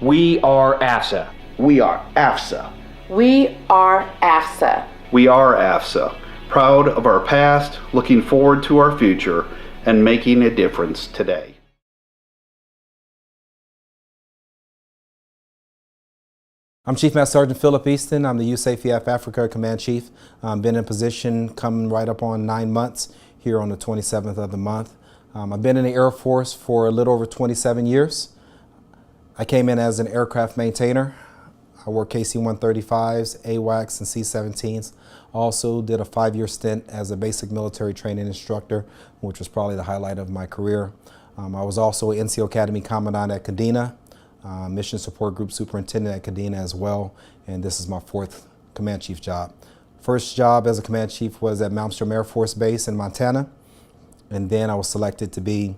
We are AFSA. We are AFSA. We are AFSA. We are AFSA, proud of our past, looking forward to our future, and making a difference today. I'm Chief Master Sergeant Phillip Easton. I'm the USAFE-AFAFRICA Command Chief. Been in position coming right up on 9 months here on the 27th of the month. I've been in the Air Force for a little over 27 years. I came in as an aircraft maintainer. I worked KC-135s, AWACS, and C-17s. Also did a 5-year stint as a basic military training instructor, which was probably the highlight of my career. I was also an NCO Academy Commandant at Kadena, Mission Support Group Superintendent at Kadena as well, and this is my 4th Command Chief job. First job as a Command Chief was at Malmstrom Air Force Base in Montana, and then I was selected to be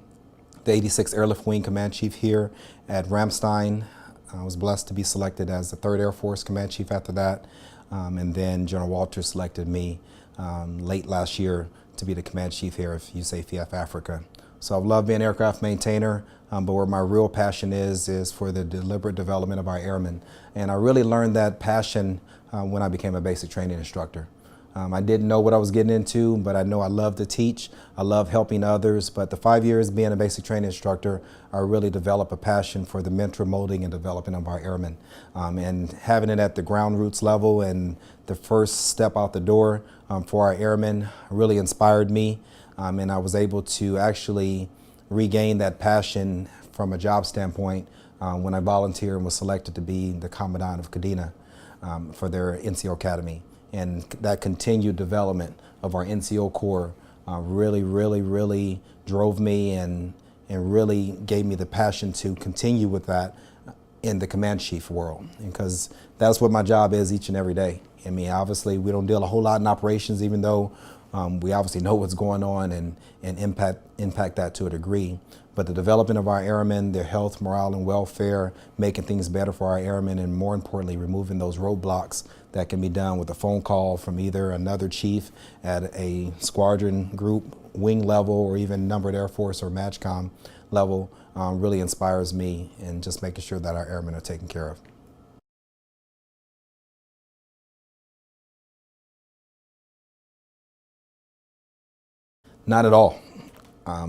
the 86th Airlift Wing Command Chief here at Ramstein. I was blessed to be selected as the 3rd Air Force Command Chief after that, and then General Walters selected me late last year to be the Command Chief here of USAFE-AFAFRICA. So I've loved being an aircraft maintainer, but where my real passion is for the deliberate development of our airmen. And I really learned that passion when I became a basic training instructor. I didn't know what I was getting into, but I know I love to teach. I love helping others, but the 5 years being a basic training instructor, I really developed a passion for the mentor molding and developing of our airmen. And having it at the ground roots level and the first step out the door for our airmen really inspired me. And I was able to actually regain that passion from a job standpoint when I volunteered and was selected to be the Commandant of Kadena for their NCO Academy. And that continued development of our NCO Corps really drove me and really gave me the passion to continue with that in the Command Chief world, because that's what my job is each and every day. I mean, obviously we don't deal a whole lot in operations, even though we obviously know what's going on and impact that to a degree. But the development of our airmen, their health, morale, and welfare, making things better for our airmen, and more importantly, removing those roadblocks that can be done with a phone call from either another chief at a squadron group, wing level, or even numbered Air Force or MAJCOM level really inspires me in just making sure that our airmen are taken care of. Not at all.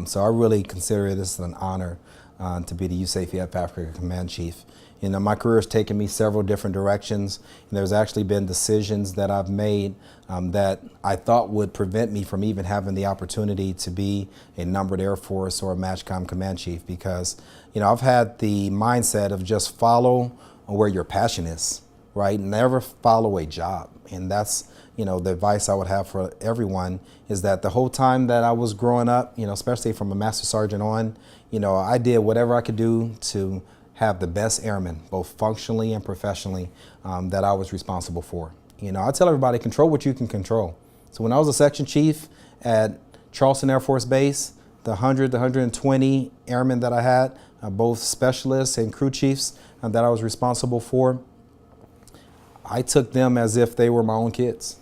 So I really consider this an honor to be the USAFE-AFAFRICA Command Chief. You know, my career has taken me several different directions, and there's actually been decisions that I've made that I thought would prevent me from even having the opportunity to be a numbered Air Force or a MAJCOM Command Chief, because, you know, I've had the mindset of just follow where your passion is, right? Never follow a job. And that's, you know, the advice I would have for everyone is that the whole time that I was growing up, you know, especially from a Master Sergeant on, you know, I did whatever I could do to have the best airmen, both functionally and professionally, that I was responsible for. You know, I tell everybody, control what you can control. So when I was a section chief at Charleston Air Force Base, the 120 airmen that I had, both specialists and crew chiefs that I was responsible for, I took them as if they were my own kids,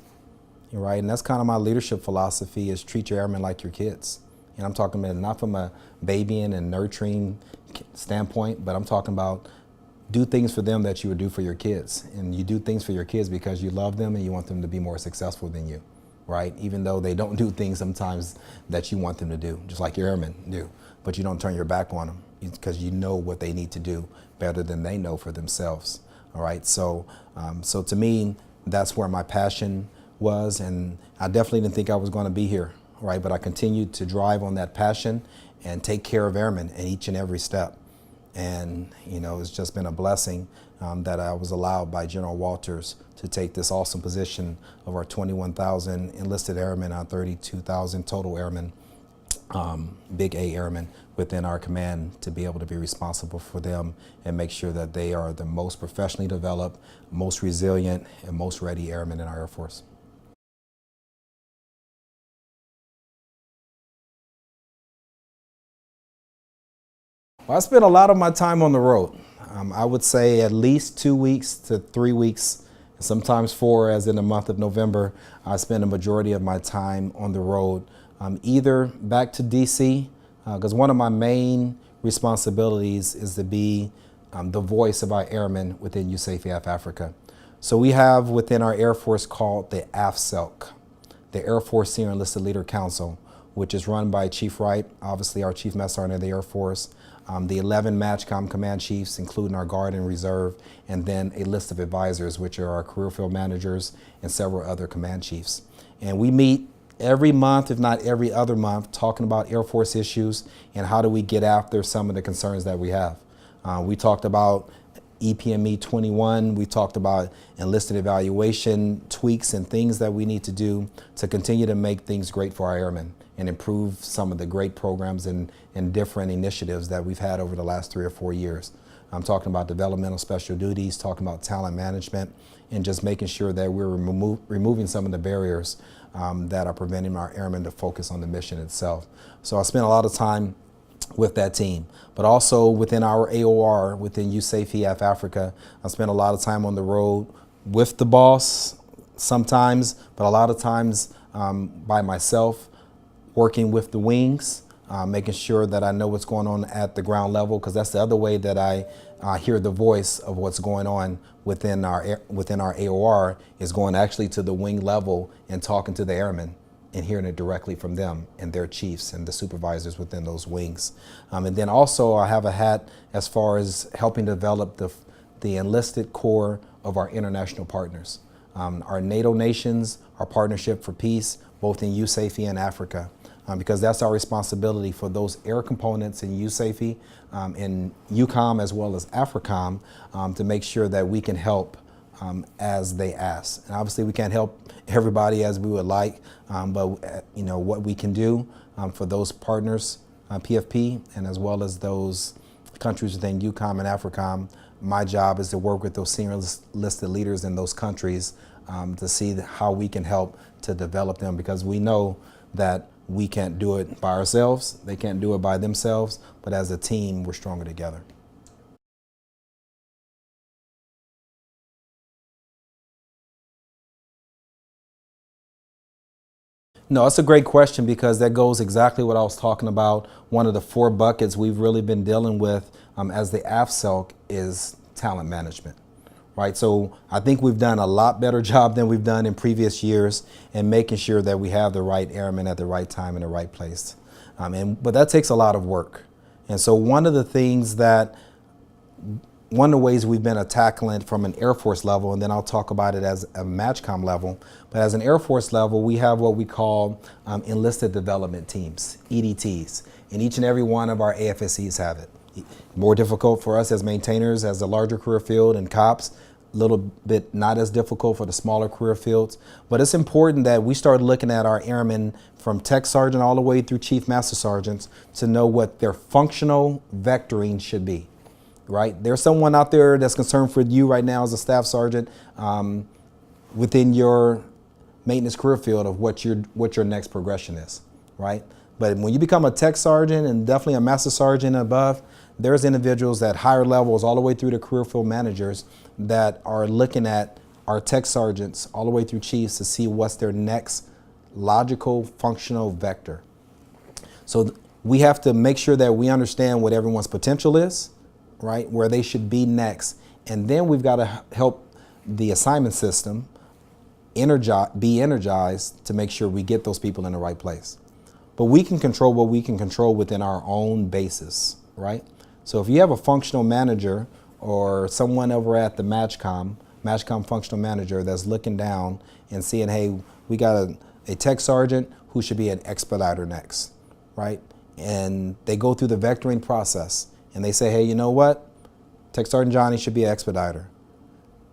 right? And that's kind of my leadership philosophy, is treat your airmen like your kids. And I'm talking about not from a babying and nurturing standpoint, but I'm talking about do things for them that you would do for your kids. And you do things for your kids because you love them and you want them to be more successful than you, right? Even though they don't do things sometimes that you want them to do, just like your airmen do. But you don't turn your back on them because you know what they need to do better than they know for themselves. All right, so to me, that's where my passion was, and I definitely didn't think I was going to be here, right? But I continued to drive on that passion and take care of airmen in each and every step. And, you know, it's just been a blessing that I was allowed by General Walters to take this awesome position of our 21,000 enlisted airmen, our 32,000 total airmen, Big A airmen within our command, to be able to be responsible for them and make sure that they are the most professionally developed, most resilient, and most ready airmen in our Air Force. Well, I spent a lot of my time on the road. I would say at least 2 weeks to 3 weeks, sometimes 4, as in the month of November. I spend a majority of my time on the road, either back to DC, because one of my main responsibilities is to be the voice of our airmen within USAFE-AFAFRICA. So we have within our Air Force called the AFSA, the Air Force Senior Enlisted Leader Council, which is run by Chief Wright, obviously our Chief Master Sergeant of the Air Force, the 11 MAJCOM command chiefs, including our Guard and Reserve, and then a list of advisors, which are our career field managers and several other command chiefs. And we meet every month, if not every other month, talking about Air Force issues and how do we get after some of the concerns that we have. We talked about EPME 21, we talked about enlisted evaluation tweaks and things that we need to do to continue to make things great for our airmen and improve some of the great programs and different initiatives that we've had over the last 3 or 4 years. I'm talking about developmental special duties, talking about talent management, and just making sure that we're removing some of the barriers that are preventing our airmen to focus on the mission itself. So I spent a lot of time with that team, but also within our AOR, within USAFE-AFAFRICA, I spent a lot of time on the road with the boss sometimes, but a lot of times by myself, working with the wings, making sure that I know what's going on at the ground level, because that's the other way that I hear the voice of what's going on within our AOR, is going actually to the wing level and talking to the airmen and hearing it directly from them and their chiefs and the supervisors within those wings. And then also I have a hat as far as helping develop the enlisted core of our international partners. Our NATO nations, our partnership for peace, both in USAFE and Africa. Because that's our responsibility for those air components in USAFE, in UCOM as well as AFRICOM, to make sure that we can help as they ask. And obviously we can't help everybody as we would like, but you know what we can do for those partners, PFP, and as well as those countries within UCOM and AFRICOM, my job is to work with those senior enlisted leaders in those countries to see how we can help to develop them, because we know that we can't do it by ourselves, they can't do it by themselves, but as a team, we're stronger together. No, it's a great question, because that goes exactly what I was talking about. One of the 4 buckets we've really been dealing with as the AFSA is talent management. Right, so I think we've done a lot better job than we've done in previous years in making sure that we have the right airmen at the right time in the right place. But that takes a lot of work. And so one of the ways we've been tackling it from an Air Force level, and then I'll talk about it as a MAJCOM level, but as an Air Force level, we have what we call enlisted development teams, EDTs, and each and every one of our AFSCs have it. More difficult for us as maintainers, as a larger career field, and cops, a little bit not as difficult for the smaller career fields. But it's important that we start looking at our airmen from tech sergeant all the way through chief master sergeants to know what their functional vectoring should be, right? There's someone out there that's concerned for you right now as a staff sergeant within your maintenance career field of what your next progression is, right? But when you become a tech sergeant and definitely a master sergeant and above, there's individuals at higher levels all the way through to career field managers that are looking at our tech sergeants all the way through chiefs to see what's their next logical functional vector. So we have to make sure that we understand what everyone's potential is, right, where they should be next. And then we've got to help the assignment system be energized to make sure we get those people in the right place. But we can control what we can control within our own basis, right? So if you have a functional manager or someone over at the MAJCOM functional manager that's looking down and seeing, hey, we got a tech sergeant who should be an expediter next, right? And they go through the vectoring process and they say, hey, you know what? Tech Sergeant Johnny should be an expediter.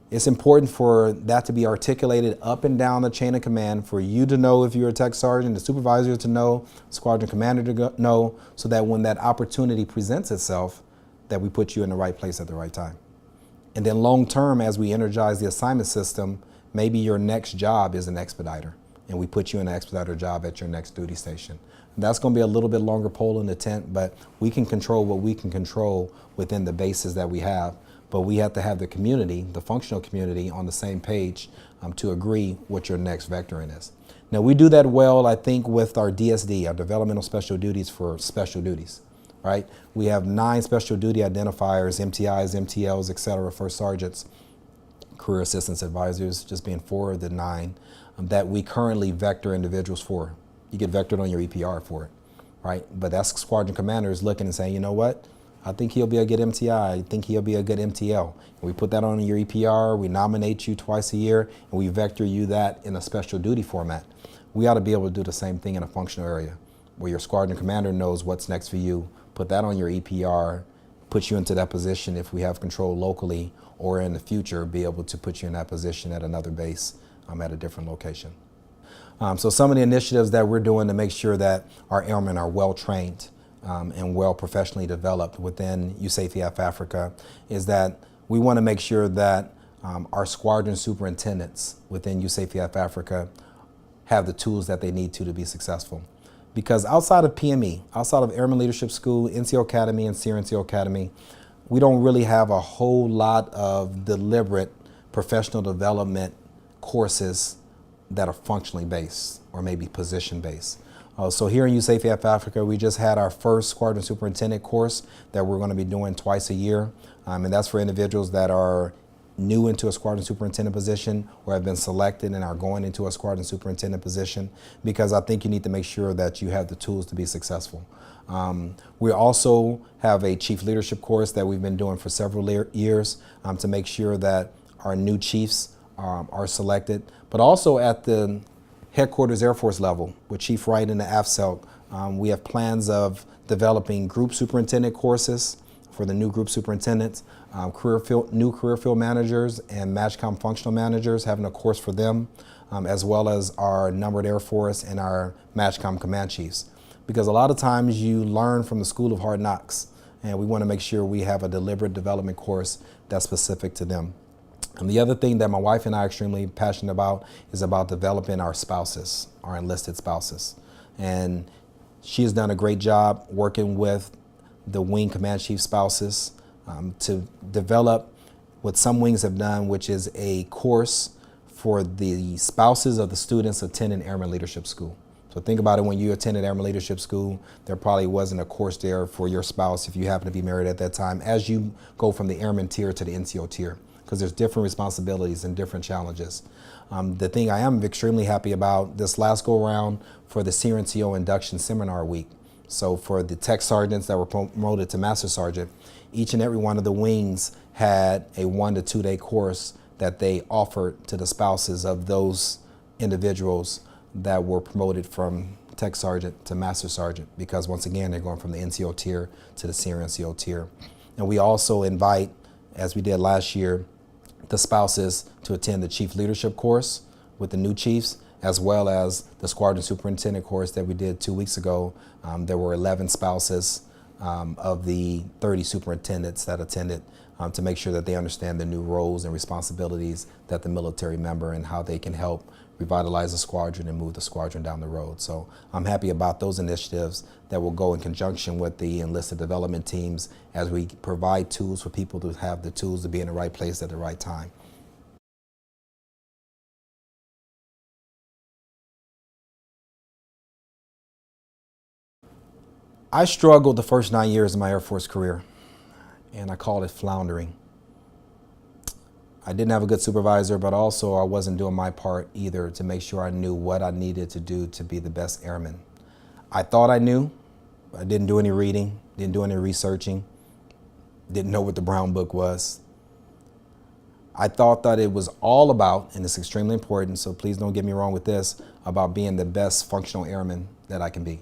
It's important for that to be articulated up and down the chain of command, for you to know if you're a tech sergeant, the supervisor to know, squadron commander to know, so that when that opportunity presents itself, that we put you in the right place at the right time. And then long term, as we energize the assignment system, maybe your next job is an expediter, and we put you in an expediter job at your next duty station. And that's going to be a little bit longer pole in the tent, but we can control what we can control within the bases that we have. But we have to have the community, the functional community, on the same page to agree what your next vectoring is. Now we do that well, I think, with our DSD, our Developmental Special Duties for special duties. right? We have 9 special duty identifiers, MTIs, MTLs, et cetera, first sergeants, career assistance advisors, just being 4 of the 9 that we currently vector individuals for. You get vectored on your EPR for it, right? But that's squadron commanders looking and saying, you know what? I think he'll be a good MTI. I think he'll be a good MTL. And we put that on your EPR. We nominate you twice a year, and we vector you that in a special duty format. We ought to be able to do the same thing in a functional area, where your squadron commander knows what's next for you. Put that on your EPR, put you into that position if we have control locally, or in the future, be able to put you in that position at another base at a different location. So some of the initiatives that we're doing to make sure that our airmen are well trained and well professionally developed within USAFE-AFAFRICA is that we want to make sure that our squadron superintendents within USAFE-AFAFRICA have the tools that they need to be successful. Because outside of PME, outside of Airman Leadership School, NCO Academy, and Senior NCO Academy, we don't really have a whole lot of deliberate professional development courses that are functionally based or maybe position based. So here in USAFE-AFAFRICA, we just had our first squadron superintendent course that we're going to be doing twice a year. And that's for individuals that are new into a squadron superintendent position or have been selected and are going into a squadron superintendent position, because I think you need to make sure that you have the tools to be successful. We also have a chief leadership course that we've been doing for several years to make sure that our new chiefs are selected, but also at the headquarters Air Force level with Chief Wright and the AFSA. We have plans of developing group superintendent courses for the new group superintendents, new career field managers and MAJCOM functional managers, having a course for them, as well as our numbered Air Force and our MAJCOM command chiefs. Because a lot of times you learn from the school of hard knocks, and we want to make sure we have a deliberate development course that's specific to them. And the other thing that my wife and I are extremely passionate about is about developing our spouses, our enlisted spouses. And she has done a great job working with the wing command chief spouses to develop what some wings have done, which is a course for the spouses of the students attending Airman Leadership School. So think about it, when you attended Airman Leadership School, there probably wasn't a course there for your spouse if you happen to be married at that time, as you go from the Airman tier to the NCO tier, because there's different responsibilities and different challenges. The thing I am extremely happy about this last go around for the Senior NCO Induction Seminar Week. So for the tech sergeants that were promoted to Master Sergeant, each and every one of the wings had a 1 to 2 day course that they offered to the spouses of those individuals that were promoted from Tech Sergeant to Master Sergeant, because once again, they're going from the NCO tier to the Senior NCO tier. And we also invite, as we did last year, the spouses to attend the Chief Leadership course with the new chiefs, as well as the Squadron Superintendent course that we did 2 weeks ago. There were 11 spouses of the 30 superintendents that attended to make sure that they understand the new roles and responsibilities that the military member and how they can help revitalize the squadron and move the squadron down the road. So I'm happy about those initiatives that will go in conjunction with the enlisted development teams as we provide tools for people to have the tools to be in the right place at the right time. I struggled the first 9 years of my Air Force career, and I called it floundering. I didn't have a good supervisor, but also I wasn't doing my part either to make sure I knew what I needed to do to be the best airman. I thought I knew. I didn't do any reading, didn't do any researching, didn't know what the Brown Book was. I thought that it was all about, and it's extremely important, so please don't get me wrong with this, about being the best functional airman that I can be.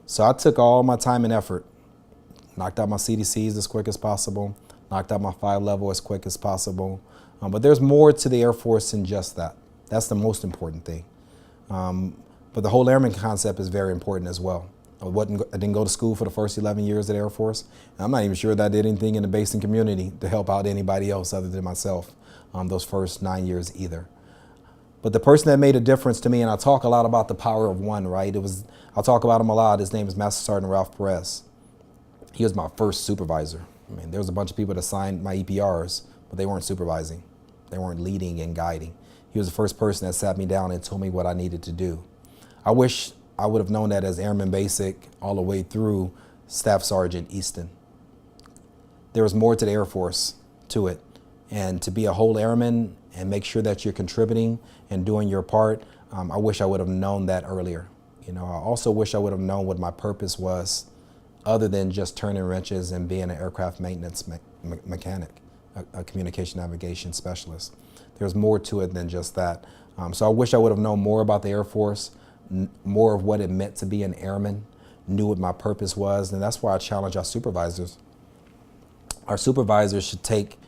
So I took all my time and effort, knocked out my CDCs as quick as possible, knocked out my 5 level as quick as possible. But there's more to the Air Force than just that. That's the most important thing. But the whole airman concept is very important as well. I didn't go to school for the first 11 years at Air Force. And I'm not even sure that I did anything in the basing community to help out anybody else other than myself those first 9 years either. But the person that made a difference to me, and I talk a lot about the power of one, right? I'll talk about him a lot. His name is Master Sergeant Ralph Perez. He was my first supervisor. I mean, there was a bunch of people that signed my EPRs, but they weren't supervising. They weren't leading and guiding. He was the first person that sat me down and told me what I needed to do. I wish I would have known that as Airman Basic all the way through Staff Sergeant Easton. There was more to the Air Force to it. And to be a whole airman and make sure that you're contributing and doing your part, I wish I would have known that earlier. I also wish I would have known what my purpose was other than just turning wrenches and being an aircraft maintenance mechanic, a communication navigation specialist. There's more to it than just that. So I wish I would have known more about the Air Force, more of what it meant to be an airman, knew what my purpose was, and that's why I challenge our supervisors. Our supervisors should take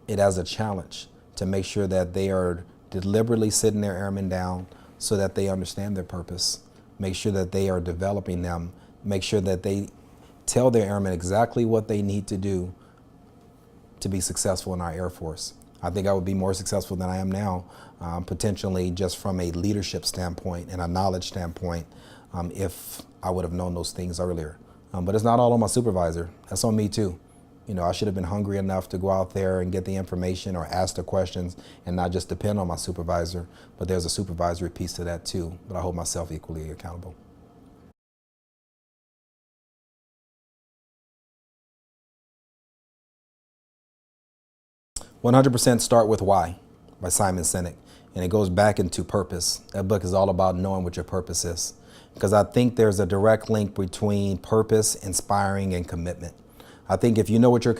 it as a challenge to make sure that they are deliberately sitting their airmen down so that they understand their purpose, make sure that they are developing them, make sure that they tell their airmen exactly what they need to do to be successful in our Air Force. I think I would be more successful than I am now, potentially just from a leadership standpoint and a knowledge standpoint, if I would have known those things earlier. But it's not all on my supervisor, that's on me too. I should have been hungry enough to go out there and get the information or ask the questions and not just depend on my supervisor. But there's a supervisory piece to that too, but I hold myself equally accountable. "100% Start with Why" by Simon Sinek. And it goes back into purpose. That book is all about knowing what your purpose is. Because I think there's a direct link between purpose, inspiring, and commitment. I think if you know what your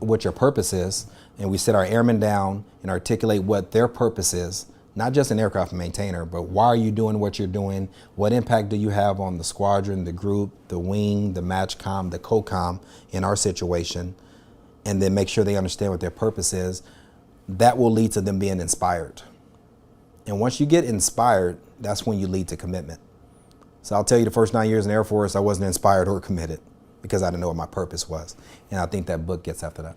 what your purpose is, and we sit our airmen down and articulate what their purpose is, not just an aircraft maintainer, but why are you doing what you're doing? What impact do you have on the squadron, the group, the wing, the MAJCOM, the COCOM in our situation? And then make sure they understand what their purpose is. That will lead to them being inspired. And once you get inspired, that's when you lead to commitment. So I'll tell you, the first 9 years in the Air Force, I wasn't inspired or committed because I didn't know what my purpose was. And I think that book gets after that.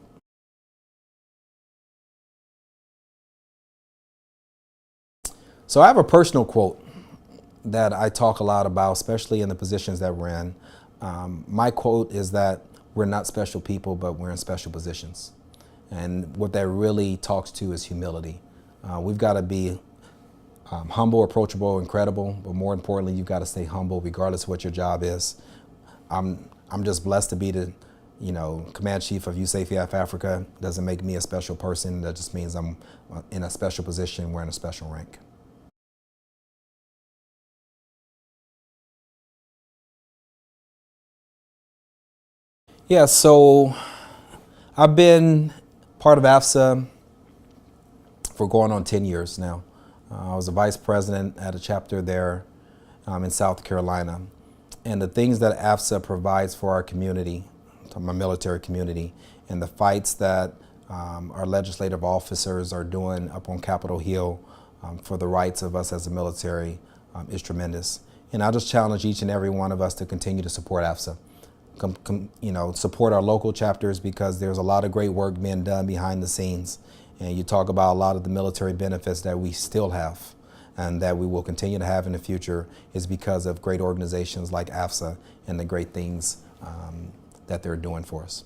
So I have a personal quote that I talk a lot about, especially in the positions that we're in. My quote is that we're not special people, but we're in special positions. And what that really talks to is humility. We've got to be humble, approachable, and credible, but more importantly, you've got to stay humble regardless of what your job is. I'm just blessed to be the Command Chief of USAFE-AFAFRICA. Doesn't make me a special person. That just means I'm in a special position, we're in a special rank. Yeah, so I've been part of AFSA for going on 10 years now. I was a vice president at a chapter there in South Carolina. And the things that AFSA provides for our community, my military community, and the fights that our legislative officers are doing up on Capitol Hill for the rights of us as a military is tremendous. And I just challenge each and every one of us to continue to support AFSA. Support our local chapters, because there's a lot of great work being done behind the scenes. And you talk about a lot of the military benefits that we still have and that we will continue to have in the future is because of great organizations like AFSA and the great things that they're doing for us.